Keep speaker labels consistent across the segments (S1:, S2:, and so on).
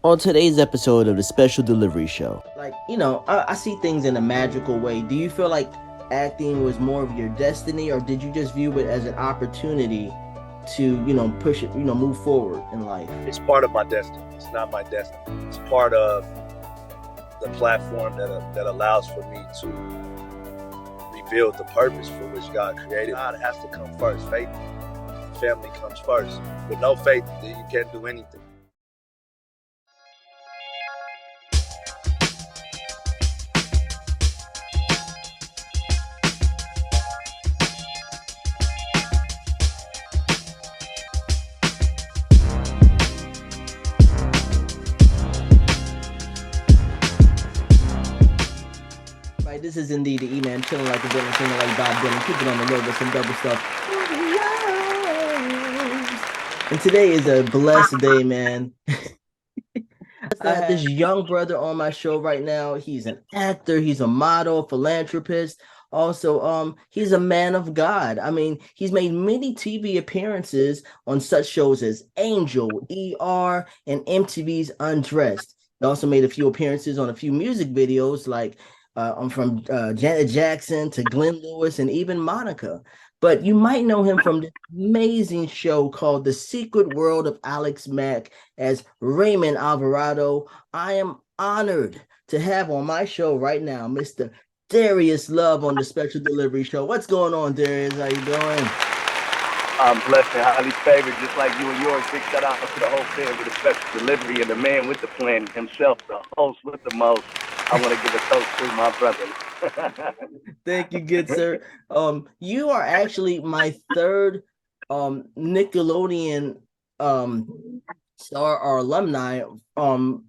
S1: On today's episode of the Special Delivery Show, I see things in a magical way. Do you feel like acting was more of your destiny, or did you just view it as an opportunity to, push it, move forward in life?
S2: It's part of my destiny. It's not my destiny. It's part of the platform that allows for me to reveal the purpose for which God created. God has to come first. Faith, family comes first. With no faith, you can't do anything.
S1: Right, this is indeed the E-Man, chilling like a villain, singing like Bob Dylan, keep it on the road with some double stuff. And today is a blessed day, man. I have this young brother on my show right now. He's an actor, he's a model, philanthropist. Also, he's a man of God. I mean, he's made many TV appearances on such shows as Angel, ER, and MTV's Undressed. He also made a few appearances on a few music videos like from Janet Jackson to Glenn Lewis and even Monica. But you might know him from this amazing show called The Secret World of Alex Mack as Raymond Alvarado. I am honored to have on my show right now Mr. Darris Love on the Special Delivery Show. What's going on, Darris? How you doing?
S2: I'm blessed and highly favored, just like you and yours. Big shout out to the whole fan with a special delivery and the man with the plan himself, the host with the most. I want to give a toast to my brother.
S1: Thank you, good sir. You are actually my third Nickelodeon star or alumni.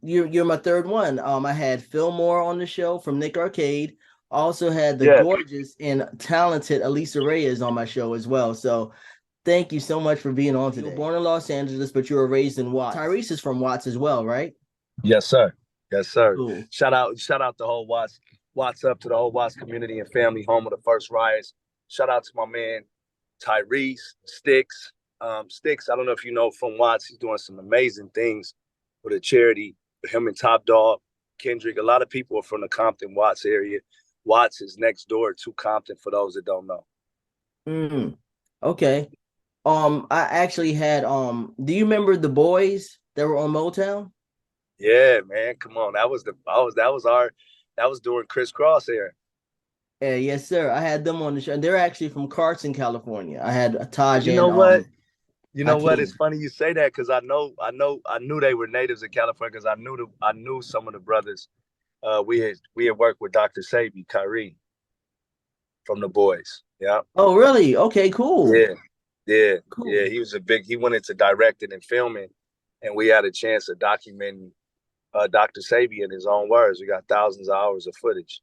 S1: You're my third one. I had Fillmore on the show from Nick Arcade. Also had the
S2: Yes.
S1: gorgeous and talented Elisa Reyes on my show as well. So thank you so much for being on today. You were born in Los Angeles, but you were raised in Watts. Tyrese is from Watts as well, right?
S2: Yes, sir. Yes, sir.
S1: Cool.
S2: Shout out the whole Watts up to the whole Watts community and family, home of the first riots. Shout out to my man Tyrese Sticks. Sticks, I don't know if you know from Watts, he's doing some amazing things with a charity. Him and Top Dog, Kendrick. A lot of people are from the Compton Watts area. Watts is next door to Compton for those that don't know.
S1: Okay. I actually had do you remember the boys that were on Motown?
S2: Yeah, man. Come on. That was during Criss Cross era.
S1: Yeah, yes, sir. I had them on the show. They're actually from Carson, California. I had Taj
S2: You
S1: and
S2: know what? You know what? It's
S1: Hakeem.
S2: funny you say that because I knew they were natives in California because I knew some of the brothers. We had worked with Dr. Sabi, Kyrie from the boys. Yeah.
S1: Oh, really? Okay, cool.
S2: Yeah. Yeah. Yeah.
S1: Cool.
S2: He went into directing and filming, and we had a chance of documenting Dr. Sabi in his own words. We got thousands of hours of footage.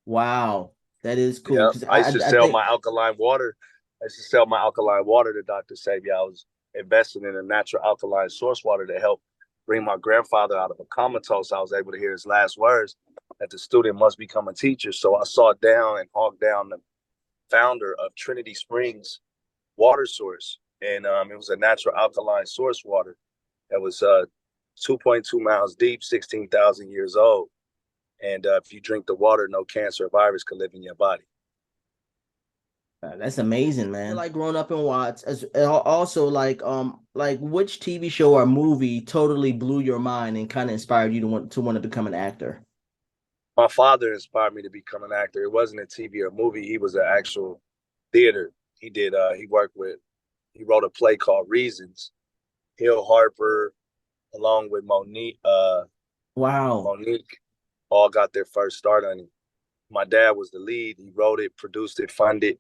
S1: Wow. That is cool.
S2: Yeah.
S1: Because I
S2: I
S1: think
S2: used to sell my alkaline water to Dr. Sabi. I was investing in a natural alkaline source water to help bring my grandfather out of a comatose. I was able to hear his last words that the student must become a teacher. So I sought down and hawked down the founder of Trinity Springs water source. And it was a natural alkaline source water that was 2.2 miles deep, 16,000 years old. And if you drink the water, no cancer or virus can live in your body.
S1: that's amazing, man. Like growing up in Watts, as also like which TV show or movie totally blew your mind and kind of inspired you to want to become an actor?
S2: My father inspired me to become an actor. It wasn't a TV or movie. He was an actual theater. He wrote a play called Reasons. Hill Harper, along with
S1: Wow.
S2: Monique, all got their first start on it. My dad was the lead. He wrote it, produced it, funded,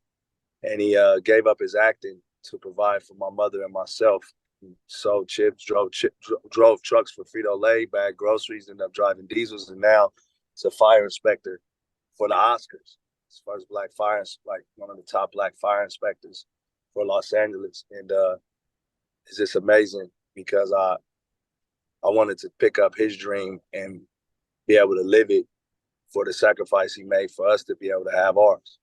S2: and he gave up his acting to provide for my mother and myself. He sold chips, drove trucks for Frito Lay, bagged groceries, ended up driving diesels, and now it's a fire inspector for the Oscars. As far as black fire, like one of the top black fire inspectors for Los Angeles, and it's just amazing because I wanted to pick up his dream and be able to live it for the sacrifice he made for us to be able to have ours.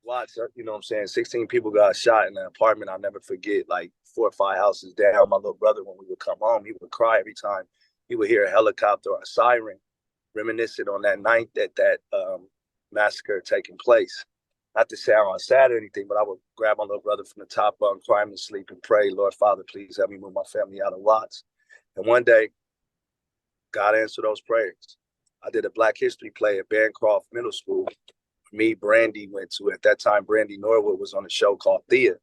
S2: Lots, you know what I'm saying? 16 people got shot in an apartment. I'll never forget. Like 4 or 5 houses down. My little brother, when we would come home, he would cry every time he would hear a helicopter or a siren, reminiscent on that night that massacre taking place. Not to sound sad or anything, but I would grab my little brother from the top bunk, cry him to sleep, and pray, Lord Father, please help me move my family out of Watts. And one day, God answered those prayers. I did a Black History play at Bancroft Middle School. Me, Brandy went to, at that time, Brandy Norwood was on a show called Thea.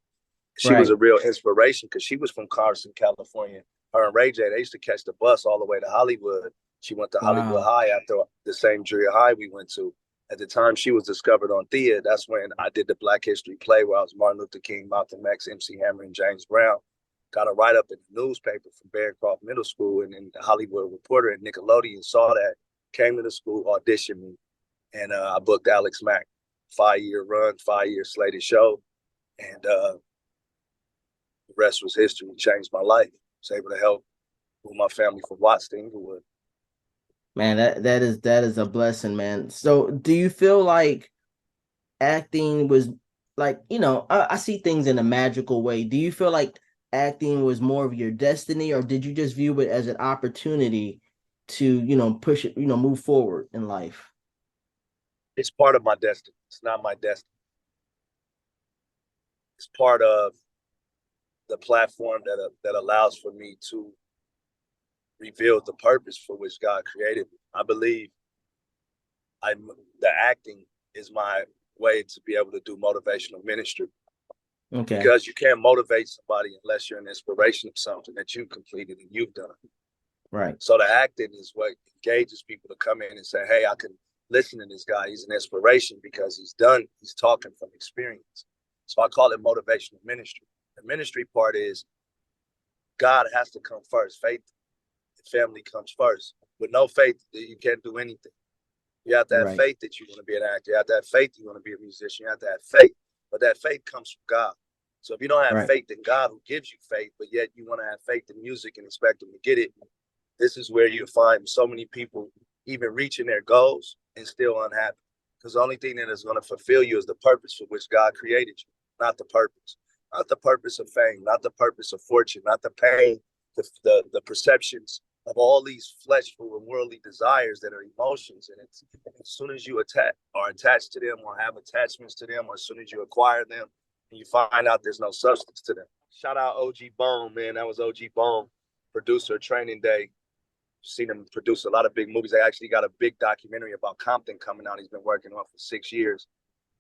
S2: She was a
S1: Right.
S2: real inspiration because she was from Carson, California. Her and Ray J, they used to catch the bus all the way to Hollywood. She went to Hollywood
S1: Wow.
S2: High after the same junior high we went to. At the time she was discovered on Thea, that's when I did the Black History play where I was Martin Luther King, Malcolm X, MC Hammer, and James Brown. Got a write-up in the newspaper from Bancroft Middle School, and then the Hollywood Reporter and Nickelodeon saw that, came to the school, auditioned me, and I booked Alex Mack. 5-year run, 5-year slated show, and the rest was history. It changed my life. I was able to help move my family from Watts to Inglewood.
S1: Man, that is a blessing, man. So do you feel like acting was like, I see things in a magical way. Do you feel like acting was more of your destiny, or did you just view it as an opportunity to, push it, move forward in life?
S2: It's part of my destiny. It's not my destiny. It's part of the platform that allows for me to reveal the purpose for which God created me. I believe the acting is my way to be able to do motivational ministry,
S1: Okay.
S2: because you can't motivate somebody unless you're an inspiration of something that you've completed and you've done.
S1: Right.
S2: So the acting is what engages people to come in and say, hey, I can listen to this guy. He's an inspiration because he's talking from experience. So I call it motivational ministry. The ministry part is God has to come first. Faith and family comes first. With no faith, you can't do anything. You have to have
S1: Right.
S2: faith that you want to be an actor. You have to have faith you want to be a musician. You have to have faith. But that faith comes from God. So if you don't have
S1: Right.
S2: faith in God who gives you faith, but yet you want to have faith in music and expect them to get it, this is where you find so many people even reaching their goals and still unhappy. Because the only thing that is going to fulfill you is the purpose for which God created you, not the purpose. Not the purpose of fame, not the purpose of fortune, not the pain, the perceptions of all these fleshful and worldly desires that are emotions. And it's, as soon as you are attached to them or have attachments to them, or as soon as you acquire them, and you find out there's no substance to them. Shout out OG Bone, man. That was OG Bone, producer of Training Day. Seen him produce a lot of big movies. I actually got a big documentary about Compton coming out. He's been working on for 6 years.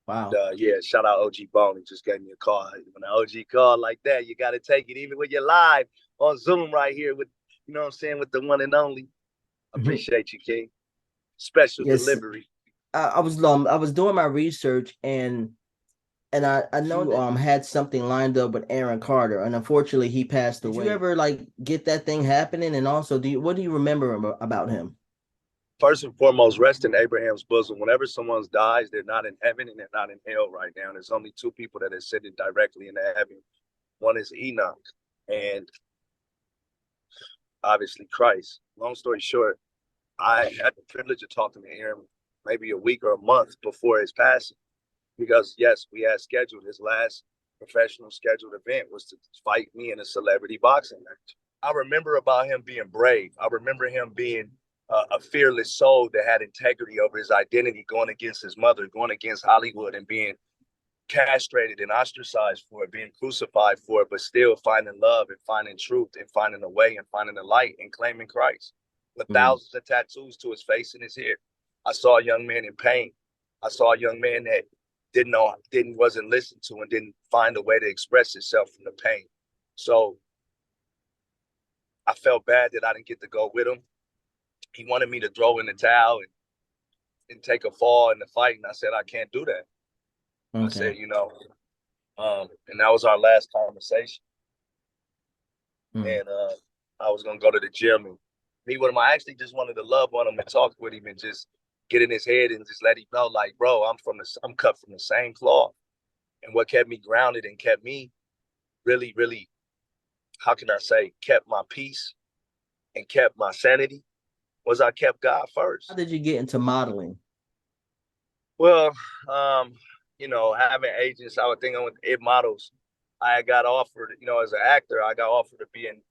S1: Wow.
S2: Yeah, shout out OG Bone. He just gave me a call. When an OG call like that, you got to take it, even when you're live on Zoom right here with, you know what I'm saying, with the one and only. I appreciate you, King. Special
S1: Yes.
S2: delivery.
S1: I was doing my research, and I know you had something lined up with Aaron Carter, and unfortunately he passed away. Did you ever like get that thing happening? And also, what do you remember about him?
S2: First and foremost, rest in Abraham's bosom. Whenever someone dies, they're not in heaven and they're not in hell right now. There's only 2 people that are sitting directly in heaven. One is Enoch, and obviously Christ. Long story short, I had the privilege of talking to Aaron maybe a week or a month before his passing, because yes, we had scheduled his last professional scheduled event was to fight me in a celebrity boxing match. I remember about him being brave. I remember him being a fearless soul that had integrity over his identity, going against his mother, going against Hollywood, and being castrated and ostracized for it, being crucified for it, but still finding love and finding truth and finding a way and finding a light and claiming Christ. With thousands of tattoos to his face and his hair. I saw a young man in pain. I saw a young man that wasn't listened to and didn't find a way to express himself from the pain. So I felt bad that I didn't get to go with him. He wanted me to throw in the towel and take a fall in the fight. And I said, I can't do that. I said,
S1: Okay.
S2: and that was our last conversation.
S1: Mm.
S2: And I was going to go to the gym and meet with him. I actually just wanted to love on him and talk with him and just get in his head and just let him know, like, bro, I'm cut from the same cloth. And what kept me grounded and kept me really, really, how can I say, kept my peace and kept my sanity was I kept God first.
S1: How did you get into modeling?
S2: Well, having agents, I would think with It Models, I got offered, as an actor, I got offered to be in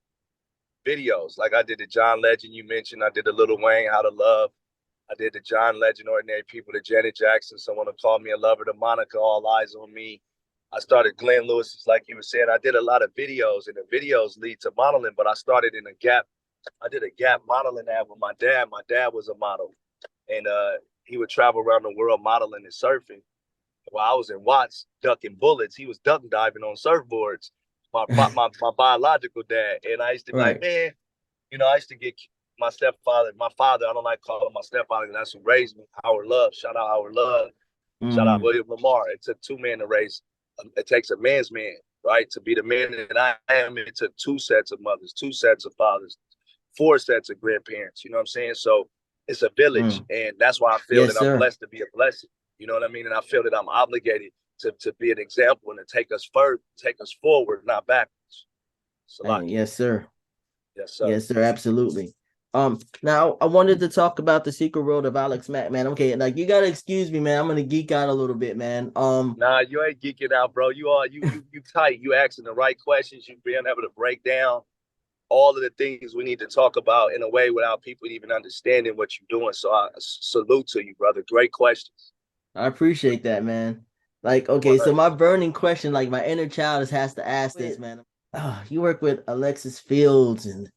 S2: videos. Like I did the John Legend you mentioned. I did the Lil Wayne, How to Love. I did the John Legend, Ordinary People, the Janet Jackson, Someone to Call Me a Lover, the Monica, All Eyes on Me. I started Glenn Lewis's, like you were saying. I did a lot of videos, and the videos lead to modeling, but I started in a Gap. I did a Gap modeling ad with my dad. My dad was a model, and he would travel around the world modeling and surfing. While I was in Watts ducking bullets, he was duck diving on surfboards. My biological dad, and I used to be like,
S1: Right.
S2: man, I used to get my stepfather, my father. I don't like calling my stepfather because that's who raised me. Howard Love, shout out Howard Love, shout out
S1: Mm,
S2: William Lamar. It took two men to raise. It takes a man's man, right, to be the man that I am. It took two sets of mothers, two sets of fathers, four sets of grandparents. You know what I'm saying? So it's a village,
S1: mm.
S2: and that's why I feel
S1: Yes,
S2: that I'm
S1: sir.
S2: blessed to be a blessing. You know what I mean? And I feel that I'm obligated to be an example and to take us further, take us forward, not backwards. Salaki.
S1: Yes, sir.
S2: Yes, sir.
S1: Yes, sir. Absolutely. Now I wanted to talk about the secret world of Alex Mack, man. Okay, like you gotta excuse me, man. I'm gonna geek out a little bit, man.
S2: Nah, you ain't geeking out, bro. You tight. You asking the right questions. You being able to break down all of the things we need to talk about in a way without people even understanding what you're doing. So I salute to you, brother. Great questions.
S1: I appreciate that, man. Like, okay, so
S2: Word.
S1: my burning question, like my inner child has to ask this, man. You work with Alexis Fields and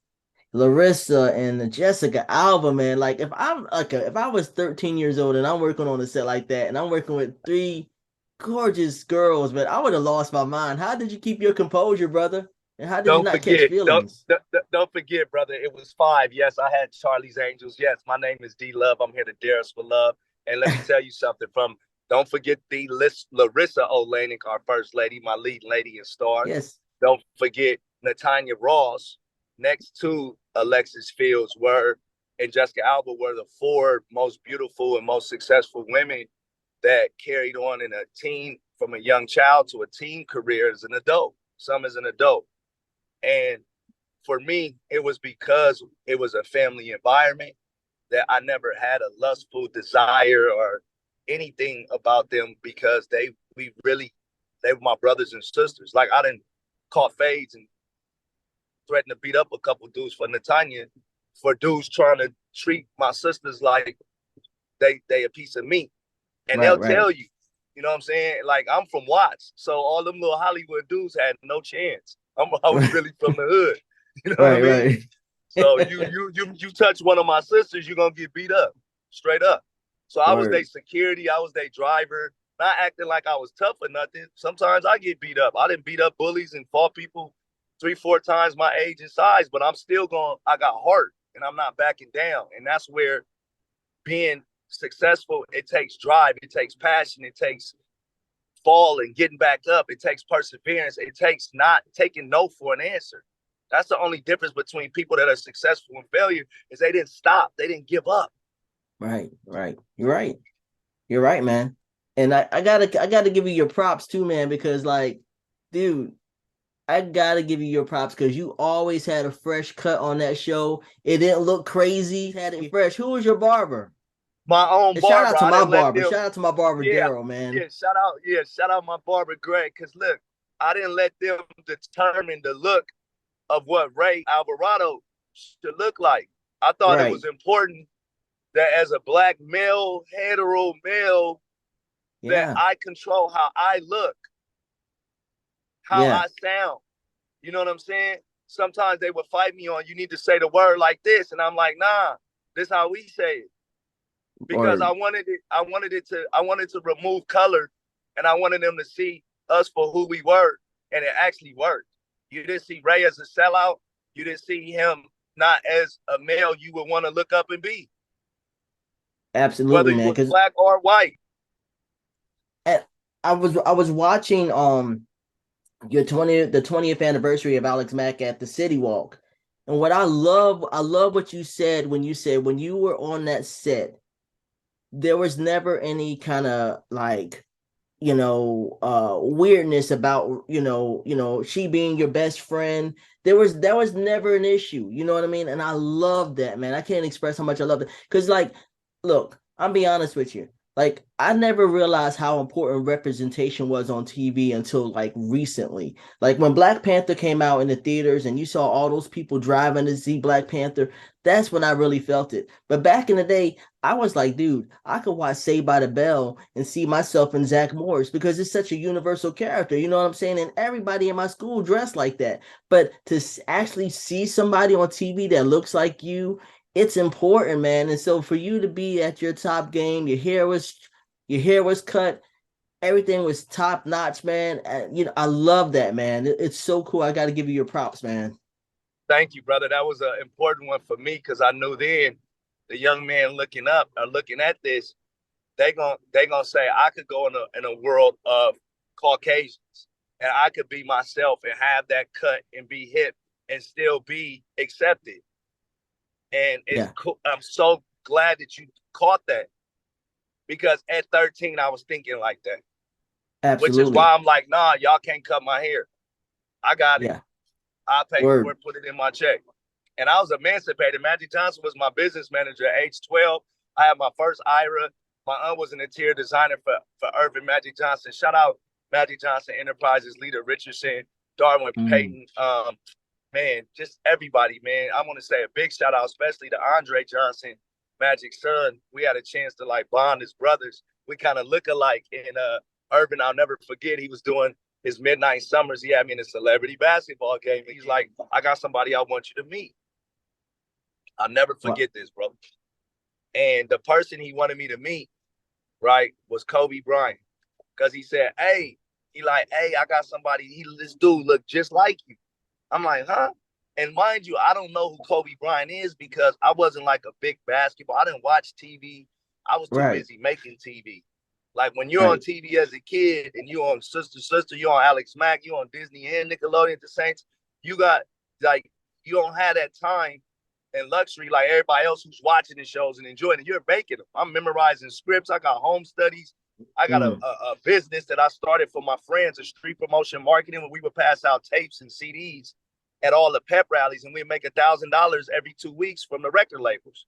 S1: Larissa and Jessica Alba, man. Like, if I was 13 years old and I'm working on a set like that, and I'm working with three gorgeous girls, but I would have lost my mind. How did you keep your composure, brother? And how did you
S2: Don't
S1: not catch
S2: forget. Don't,
S1: feelings?
S2: don't don't forget, brother. It was five. Yes, I had Charlie's Angels. Yes, my name is D Love. I'm here to Darris for love. And let me tell you something. Don't forget the Larissa Olenek, our first lady, my lead lady and star.
S1: Yes.
S2: Don't forget Natanya Ross, next to Alexis Fields, and Jessica Alba were the four most beautiful and most successful women that carried on in a teen, from a young child to a teen career as an adult, some as an adult. And for me, it was because it was a family environment that I never had a lustful desire or anything about them, because they were my brothers and sisters. Like I didn't caught fades and threatened to beat up a couple dudes for Natanya, for dudes trying to treat my sisters like they a piece of meat. And
S1: Right,
S2: they'll
S1: right.
S2: tell you, you know what I'm saying? Like I'm from Watts, so all them little Hollywood dudes had no chance. I was really from the hood. You know what I
S1: Right,
S2: mean?
S1: right.
S2: So you touch one of my sisters, you're gonna get beat up, straight up. So I was their
S1: Word.
S2: security, I was their driver, not acting like I was tough or nothing. Sometimes I get beat up. I didn't beat up bullies and fought people 3-4 times my age and size, but I'm still going. I got heart, and I'm not backing down. And that's where being successful, it takes drive, it takes passion, it takes falling, getting back up, it takes perseverance, it takes not taking no for an answer. That's the only difference between people that are successful and failure, is they didn't stop, they didn't give up.
S1: Right, right. You're right. You're right, man. And I gotta give you your props too, man, because like, dude, I gotta give you your props because you always had a fresh cut on that show. It didn't look crazy, had it fresh. Who was your barber?
S2: My own
S1: And shout
S2: barber,
S1: out to
S2: I
S1: my
S2: didn't let
S1: barber.
S2: them.
S1: Shout out to my barber
S2: Yeah,
S1: Daryl, man.
S2: shout out my barber Greg. Cause look, I didn't let them determine the look of what Ray Alvarado should look like. I thought it
S1: Right.
S2: was important that as a black male, hetero male, that
S1: Yeah.
S2: I control how I look, how
S1: Yeah.
S2: I sound. You know what I'm saying? Sometimes they would fight me on, you need to say the word like this. And I'm like, nah, this is how we say it. Because
S1: Or
S2: I wanted to remove color, and I wanted them to see us for who we were. And it actually worked. You didn't see Ray as a sellout. You didn't see him not as a male you would want to look up and be, whether
S1: absolutely,
S2: you
S1: man.
S2: was
S1: Because
S2: black or white.
S1: I was watching your 20th anniversary of Alex Mack at the City Walk. And what I love what you said when you were on that set, there was never any kind of like, weirdness about, she being your best friend. That was never an issue. You know what I mean? And I love that, man. I can't express how much I love it. Because like, look, I'll be honest with you. Like I never realized how important representation was on TV until like recently. Like when Black Panther came out in the theaters and you saw all those people driving to see Black Panther, that's when I really felt it. But back in the day, I was like, dude, I could watch Saved by the Bell and see myself in Zach Morris because it's such a universal character. You know what I'm saying? And everybody in my school dressed like that. But to actually see somebody on TV that looks like you, it's important, man. And so for you to be at your top game, your hair was cut, everything was top notch, man. I love that, man. It's so cool. I got to give you your props, man.
S2: Thank you, brother. That was an important one for me because I knew then the young man looking up or looking at this, they gonna say I could go in a world of Caucasians and I could be myself and have that cut and be hip and still be accepted. And it's
S1: Yeah,
S2: cool. I'm so glad that you caught that because at 13 I was thinking like that, which is
S1: absolutely.
S2: why I'm like, nah, y'all can't cut my hair. I got it.
S1: Yeah,
S2: I'll pay for
S1: word.
S2: it, put it in my check. And I was emancipated. Magic Johnson was my business manager at age 12. I had my first IRA. My aunt was an interior designer for Urban Magic Johnson. Shout out Magic Johnson Enterprises leader Richardson, Darwin
S1: Mm.
S2: Payton, man, just everybody, man. I want to say a big shout out, especially to Andre Johnson, Magic's son. We had a chance to like bond as brothers. We kind of look alike in Urban. I'll never forget. He was doing his midnight summers. He had me in a celebrity basketball game. He's like, I got somebody I want you to meet. I'll never
S1: Wow.
S2: forget this, bro. And the person he wanted me to meet, right, was Kobe Bryant. Because he said, hey, I got somebody. This dude look just like you. I'm like, huh? And mind you, I don't know who Kobe Bryant is because I wasn't like a big basketball. I didn't watch TV. I was too
S1: Right,
S2: busy making TV. Like when you're on
S1: right.
S2: TV as a kid and you're on Sister, you're on Alex Mack, you're on Disney and Nickelodeon at the Saints, you got like you don't have that time and luxury like everybody else who's watching the shows and enjoying it. You're making them. I'm memorizing scripts. I got home studies. I got a,
S1: Mm.
S2: a, a business that I started for my friends, a street promotion marketing, where we would pass out tapes and CDs at all the pep rallies, and we'd make $1,000 every 2 weeks from the record labels.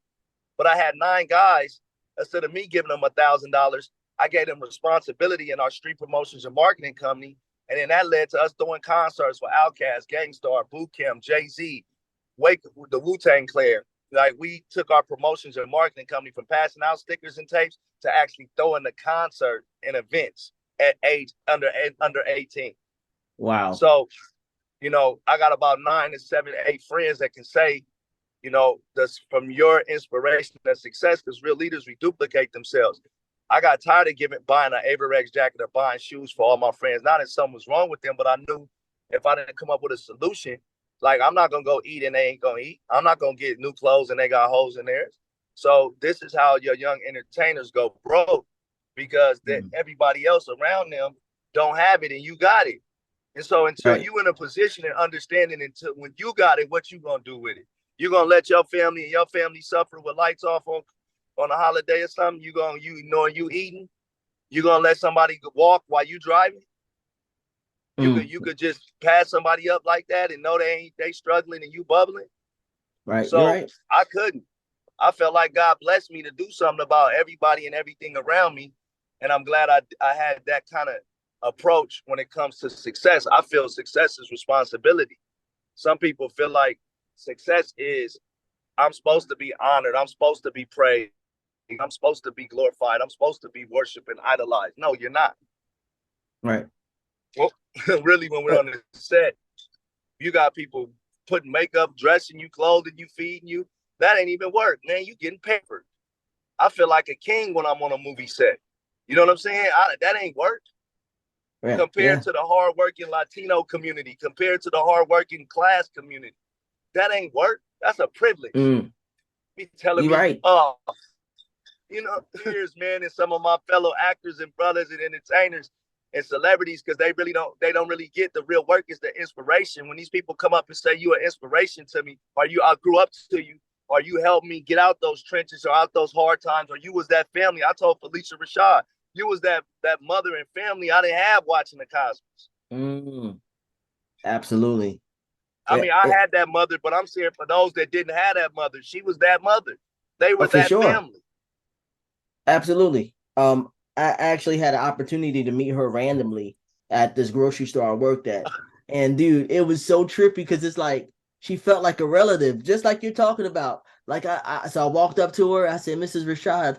S2: But I had 9 guys. Instead of me giving them $1,000, I gave them responsibility in our street promotions and marketing company. And then that led to us doing concerts for Outkast, Gangstar, Boot Camp, Jay-Z, Wake, the Wu-Tang Clan. Like we took our promotions and marketing company from passing out stickers and tapes to actually throwing the concert and events at age under 18.
S1: Wow.
S2: So, I got about 9 to 7, 8 friends that can say, that's from your inspiration and success, because real leaders reduplicate themselves. I got tired of buying an Averex jacket or buying shoes for all my friends. Not that something was wrong with them, but I knew if I didn't come up with a solution, like I'm not gonna go eat and they ain't gonna eat. I'm not gonna get new clothes and they got holes in theirs. So this is how your young entertainers go broke because that
S1: Mm.
S2: everybody else around them don't have it and you got it. And so until
S1: Right.
S2: you in a position and understanding until when you got it, what you gonna do with it? You gonna let your family and your family suffer with lights off on a holiday or something? You knowing you eating? You gonna let somebody walk while you driving? You could
S1: Mm.
S2: you could just pass somebody up like that and know they struggling and you bubbling.
S1: Right. You're
S2: So
S1: right.
S2: I couldn't. I felt like God blessed me to do something about everybody and everything around me, and I'm glad I had that kind of approach when it comes to success. I feel success is responsibility. Some people feel like success is I'm supposed to be honored, I'm supposed to be praised, I'm supposed to be glorified, I'm supposed to be worshiped and idolized. No, you're not.
S1: Right.
S2: Well, really, when we're on the set, you got people putting makeup, dressing you, clothing you, feeding you. That ain't even work, man. You getting pampered. I feel like a king when I'm on a movie set. You know what I'm saying? That ain't work
S1: Yeah.
S2: compared
S1: Yeah.
S2: to the hardworking Latino community, compared to the hardworking class community. That ain't work. That's a privilege.
S1: Mm.
S2: Be telling
S1: You're
S2: me,
S1: right.
S2: oh, here's man, and some of my fellow actors and brothers and entertainers and celebrities, because they don't really get the real work is the inspiration. When these people come up and say you are inspiration to me, or I grew up to you, or you helped me get out those trenches or out those hard times, or you was that family. I told Felicia Rashad, you was that mother and family I didn't have watching the Cosmos.
S1: Mm. Absolutely.
S2: I
S1: Yeah.
S2: mean, I had that mother, but I'm saying for those that didn't have that mother, she was that mother. They
S1: Oh,
S2: were
S1: for
S2: that
S1: sure.
S2: family.
S1: Absolutely. I actually had an opportunity to meet her randomly at this grocery store I worked at. And dude, it was so trippy because it's like she felt like a relative, just like you're talking about. Like so I walked up to her, I said, Mrs. Rashad,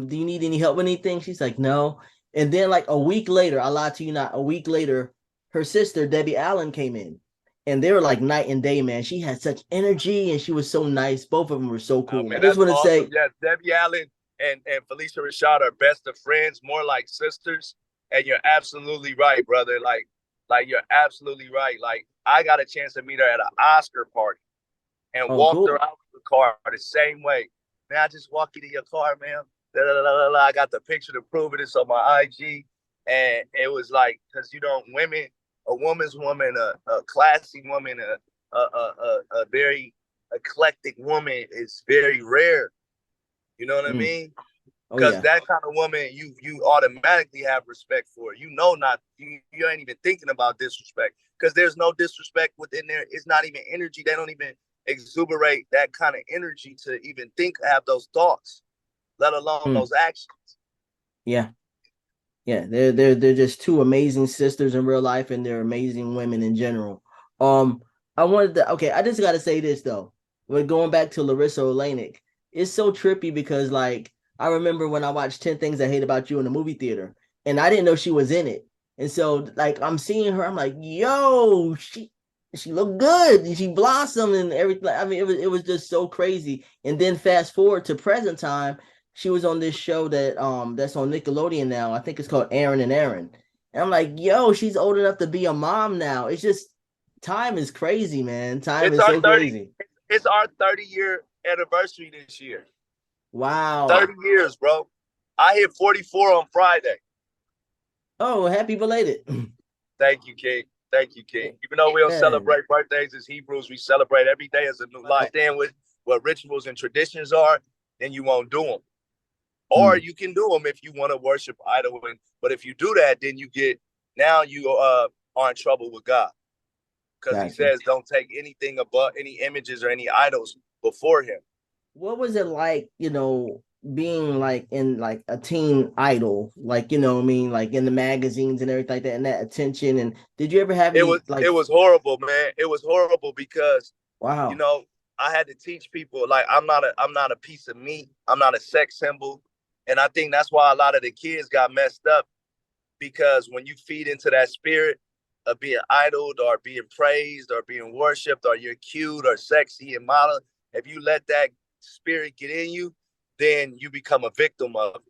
S1: do you need any help with anything? She's like, no. And then like a week later, I lied to you not, a week later, her sister, Debbie Allen, came in. And they were like night and day, man. She had such energy and she was so nice. Both of them were so
S2: Oh
S1: cool. I
S2: man,
S1: just
S2: that's
S1: want to
S2: awesome.
S1: say,
S2: Yeah, Debbie Allen and Felicia Rashad are best of friends, more like sisters. And you're absolutely right, brother. Like you're absolutely right. Like I got a chance to meet her at an Oscar party and
S1: oh,
S2: walked her
S1: cool.
S2: out of the car the same way. Man, I just walk into your car, man. Da, da, da, da, da. I got the picture to prove it. It's on my IG. And it was like, because you know, women, a woman's woman, a classy woman, a very eclectic woman is very rare. You know what I
S1: Mm.
S2: mean?
S1: Oh,
S2: Because
S1: yeah.
S2: that kind of woman, you automatically have respect for. You know, not you ain't even thinking about disrespect because there's no disrespect within there. It's not even energy. They don't even exuberate that kind of energy to even think, have those thoughts, let alone
S1: Mm.
S2: those actions.
S1: Yeah. Yeah, they're just two amazing sisters in real life, and they're amazing women in general. Um, I wanted to okay, I just gotta say this though. When going back to Larissa Olenek, it's so trippy because like I remember when I watched 10 Things I Hate About You in the movie theater, and I didn't know she was in it. And so like I'm seeing her, I'm like, yo, she looked good. She blossomed and everything. I mean, it was just so crazy. And then fast forward to present time, she was on this show that's on Nickelodeon now. I think it's called Aaron and Aaron. And I'm like, yo, she's old enough to be a mom now. It's just time is crazy, man. Time
S2: It's
S1: is
S2: our
S1: so
S2: 30.
S1: crazy.
S2: It's our 30-year anniversary this year.
S1: Wow.
S2: 30 years, bro. I hit 44 on Friday.
S1: Oh, happy belated.
S2: Thank you, King. Thank you, King. Even though we don't
S1: Man.
S2: celebrate birthdays as Hebrews, we celebrate every day as a new life. Understand what rituals and traditions are, then you won't do them. Or
S1: Mm,
S2: you can do them if you want to worship idol. But if you do that, then you are in trouble with God. Because he
S1: gotcha.
S2: says don't take anything above any images or any idols before him.
S1: What was it like, being like in like a teen idol, like what I mean, like in the magazines and everything like that, and that attention? And did you ever have
S2: It
S1: any
S2: was it
S1: like
S2: was horrible, man. It was horrible because you
S1: wow.
S2: know, I had to teach people like I'm not a piece of meat. I'm not a sex symbol. And I think that's why a lot of the kids got messed up because when you feed into that spirit of being idled or being praised or being worshipped or you're cute or sexy and model, if you let that spirit get in you, then you become a victim of it.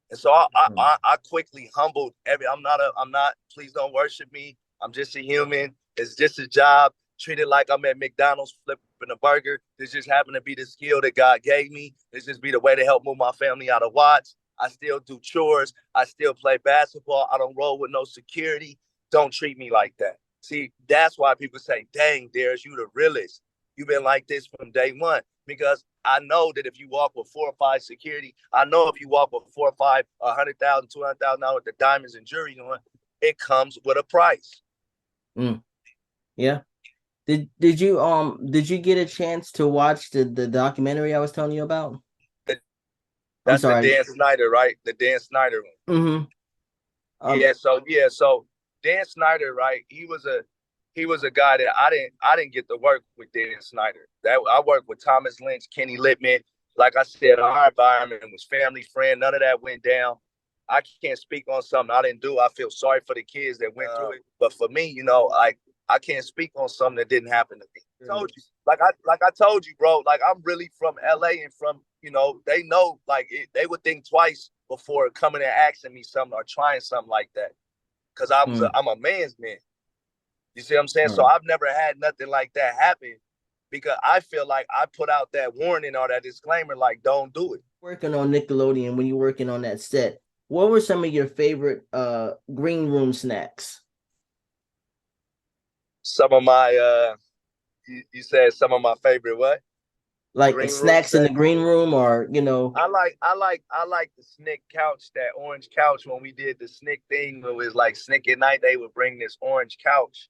S2: And so
S1: Mm,
S2: I quickly humbled every. I'm not. Please don't worship me. I'm just a human. It's just a job. Treat it like I'm at McDonald's flipping a burger. This just happened to be the skill that God gave me. This just be the way to help move my family out of Watts. I still do chores. I still play basketball. I don't roll with no security. Don't treat me like that. See, that's why people say, dang, Darris, you the realest. You've been like this from day one. Because I know that if you walk with 4 or 5 security, I know if you walk with 4 or 5, $100,000, $200,000 the diamonds and jewelry on, it comes with a price.
S1: mm, yeah. Did you get a chance to watch the documentary I was telling you about? I'm
S2: That's the
S1: sorry.
S2: Dan Snyder, right? The Dan Snyder one.
S1: Mm-hmm. Um,
S2: So Dan Snyder, right? He was a guy that I didn't get to work with Dan Snyder. That I worked with Thomas Lynch, Kenny Littman. Like I said, our environment was family friend. None of that went down. I can't speak on something I didn't do. I feel sorry for the kids that went through it. But for me, like I can't speak on something that didn't happen to me. I told you, like I told you, bro. Like I'm really from LA and from they know like they would think twice before coming and asking me something or trying something like that. Cause
S1: mm,
S2: I'm a man's man. You see what I'm saying?
S1: all
S2: So
S1: right.
S2: I've never had nothing like that happen because I feel like I put out that warning or that disclaimer, like don't do it.
S1: Working on Nickelodeon when you're working on that set, what were some of your favorite green room snacks?
S2: Some of my you said some of my favorite what?
S1: Like
S2: Green room
S1: snacks in the
S2: snacks.
S1: green room, or
S2: I like the Snick couch, that orange couch when we did the Snick thing. It was like Snick at night. They would bring this orange couch,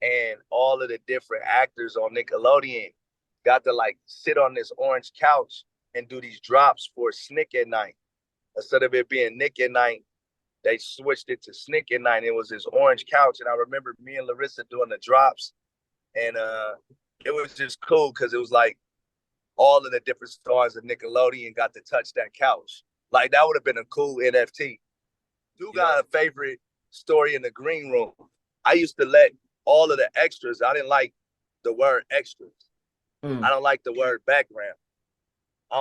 S2: and all of the different actors on Nickelodeon got to like sit on this orange couch and do these drops for Snick at night. instead of it being Nick at Night, they switched it to Snick at Night. It was this orange couch, and I remember me and Larissa doing the drops, and it was just cool because it was like all of the different stars of Nickelodeon got to touch that couch. Like that would have been a cool NFT. You got a favorite story in the green room. I used to let all of the extras. I didn't like the word extras. I don't like the word background. I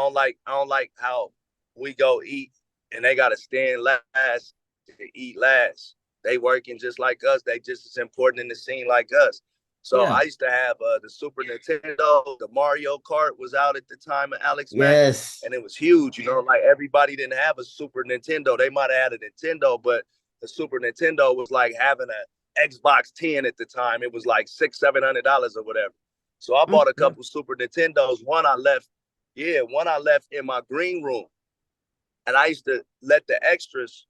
S2: don't like how we go eat and they gotta stand last to eat last. They working just like us. They just as important in the scene like us. So I used to have the Super Nintendo. The Mario Kart was out at the time of Alex Mack, and it was huge. You know, like everybody didn't have a Super Nintendo. They might have had a Nintendo, but the Super Nintendo was like having an Xbox 10 at the time. It was like $600-700 or whatever. So I bought a couple Super Nintendos. One I left in my green room, and I used to let the extras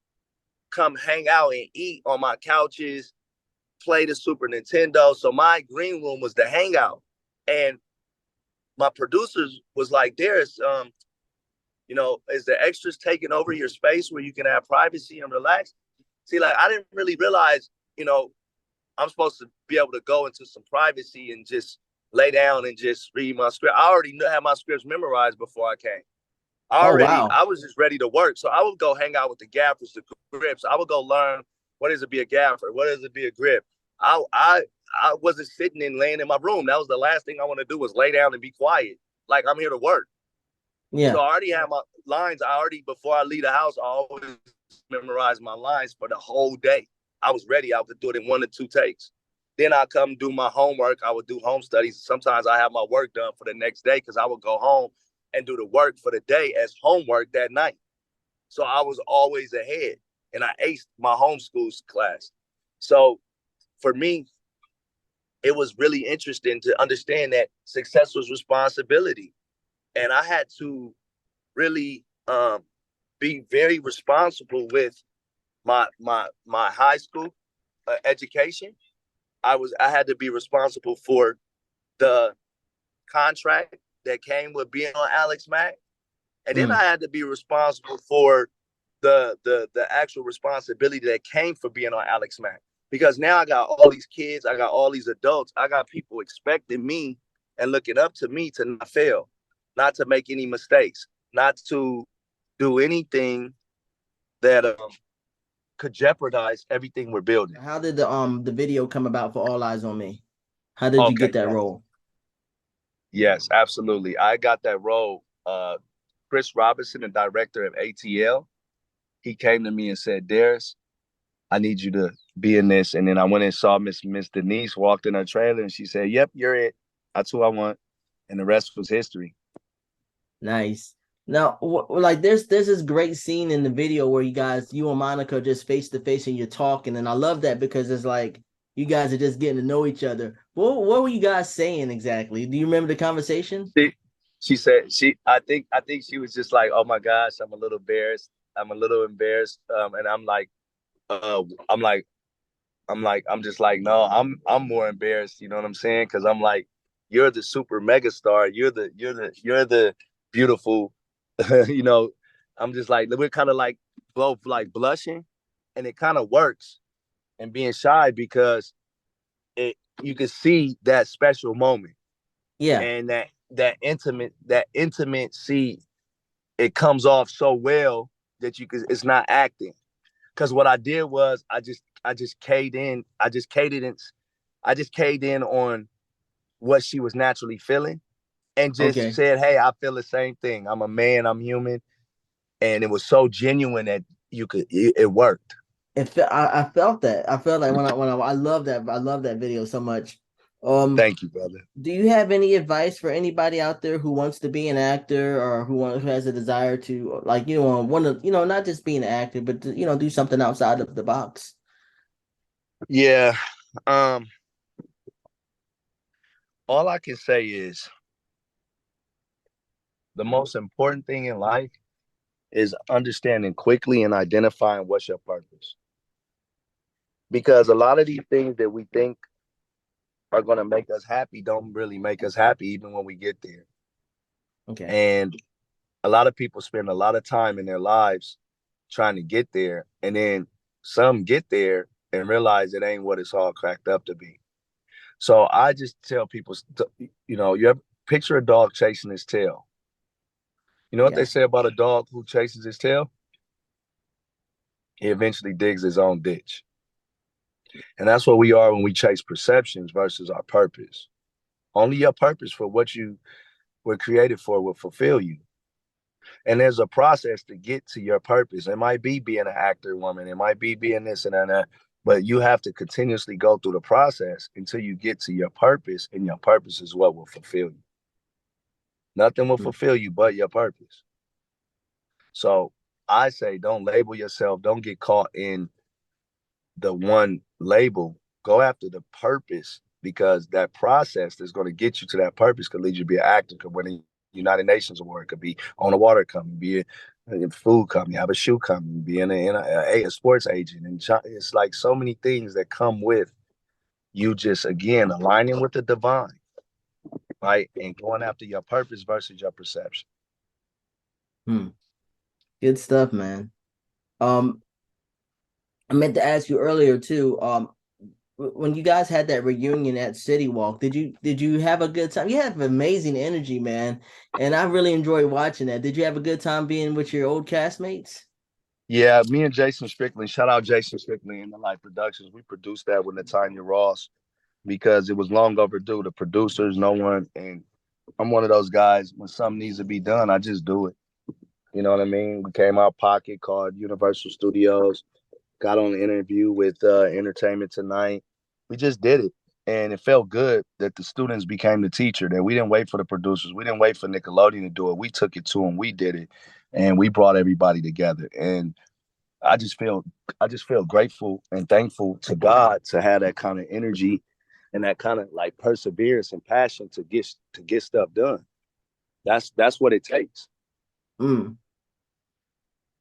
S2: come hang out and eat on my couches, play the Super Nintendo. So my green room was the hangout. And my producers was like, Darris, you know, is the extras taking over your space where you can have privacy and relax? See, like, I didn't really realize, you know, I'm supposed to be able to go into some privacy and just lay down and just read my script. I already had my scripts memorized before I came. I was just ready to work. So I would go hang out with the gaffers, the grips. I would go learn what is it be a gaffer? What is it be a grip? I wasn't sitting and laying in my room. That was the last thing I want to do was lay down and be quiet. Like I'm here to work. Yeah. So I already have my lines. Before I leave the house, I always memorize my lines for the whole day. I was ready. I would do it in 1 or 2 takes. Then I come do my homework. I would do home studies. Sometimes I have my work done for the next day because I would go home and do the work for the day as homework that night. So I was always ahead, and I aced my homeschool class. So for me, it was really interesting to understand that success was responsibility. And I had to really be very responsible with my high school education. I had to be responsible for the contract that came with being on Alex Mack. And then I had to be responsible for the actual responsibility that came for being on Alex Mack. Because now I got all these kids, I got all these adults, I got people expecting me and looking up to me to not fail, not to make any mistakes, not to do anything that could jeopardize everything we're building.
S1: How did the video come about for All Eyes on Me? How did you get that role?
S2: Yes, absolutely. I got that role. Chris Robinson, the director of ATL, he came to me and said, Darris, I need you to be in this. And then I went and saw Miss Denise walked in her trailer and she said, yep, you're it. That's who I want. And the rest was history.
S1: Nice. Now, like there's this great scene in the video where you and Monica just face to face and you're talking. And I love that because it's like you guys are just getting to know each other. What were you guys saying exactly? Do you remember the conversation?
S2: She said, I think she was just like, oh my gosh, I'm a little embarrassed. And I'm just like, no, I'm more embarrassed. You know what I'm saying? Cause I'm like, you're the super mega star. You're the beautiful, you know, I'm just like, we're kind of like both like blushing and it kind of works and being shy because you can see that special moment. Yeah. And that intimacy, it comes off so well that it's not acting. Cause what I did was I just caved in on what she was naturally feeling and just said, hey, I feel the same thing. I'm a man, I'm human. And it was so genuine that it worked.
S1: I felt that. I felt like when I love that. I love that video so much.
S2: Thank you, brother.
S1: Do you have any advice for anybody out there who wants to be an actor or who has a desire to want to, not just be an actor, but to, do something outside of the box?
S2: Yeah. All I can say is the most important thing in life is understanding quickly and identifying what's your purpose. Because a lot of these things that we think are going to make us happy don't really make us happy even when we get there. Okay. And a lot of people spend a lot of time in their lives trying to get there, and then some get there and realize it ain't what it's all cracked up to be. So I just tell people, you ever picture a dog chasing his tail. You know what they say about a dog who chases his tail? He eventually digs his own ditch. And that's what we are when we chase perceptions versus our purpose. Only your purpose for what you were created for will fulfill you. And there's a process to get to your purpose. It might be being an actor woman. It might be being this and that. But you have to continuously go through the process until you get to your purpose. And your purpose is what will fulfill you. Nothing will fulfill you but your purpose. So I say, don't label yourself. Don't get caught in the one label. Go after the purpose, because that process that's going to get you to that purpose could lead you to be an actor, could win a United Nations award, could be on a water company, be a food company, have a shoe company, be a sports agent. And it's like so many things that come with you just, again, aligning with the divine, right? And going after your purpose versus your perception.
S1: Good stuff, man. I meant to ask you earlier too. When you guys had that reunion at City Walk, did you have a good time? You have amazing energy, man, and I really enjoyed watching that. Did you have a good time being with your old castmates?
S2: Yeah, me and Jason Strickland, shout out Jason Strickland and the Light Productions. We produced that with Natanya Ross because it was long overdue. The producers, no one, and I'm one of those guys, when something needs to be done, I just do it. You know what I mean? We came out pocket, called Universal Studios, got on an interview with Entertainment Tonight. We just did it. And it felt good that the students became the teacher, that we didn't wait for the producers. We didn't wait for Nickelodeon to do it. We took it to them. We did it. And we brought everybody together. And I just feel grateful and thankful to God to have that kind of energy and that kind of like perseverance and passion to get stuff done. That's what it takes.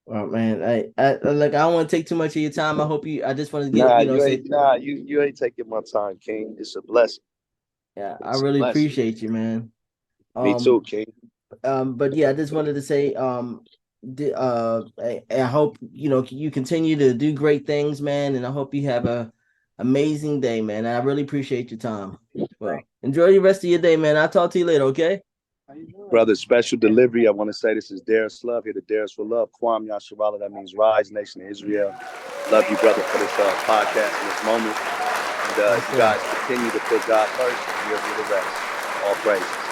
S1: Oh man, I look. I don't want to take too much of your time. I just want to get
S2: You ain't taking my time, King. It's a blessing.
S1: Yeah, I really appreciate you, man.
S2: Me too, King.
S1: But yeah, I just wanted to say, I hope you continue to do great things, man, and I hope you have a amazing day, man. I really appreciate your time. Well, enjoy the rest of your day, man. I'll talk to you later, okay?
S2: Brother, special delivery. I want to say this is Darris Love here to Darris for Love. Kwam Yasharala, that means Rise, Nation of Israel. Love you, brother, for this podcast in this moment. And you guys continue to put God first, and you'll do the rest. All praise.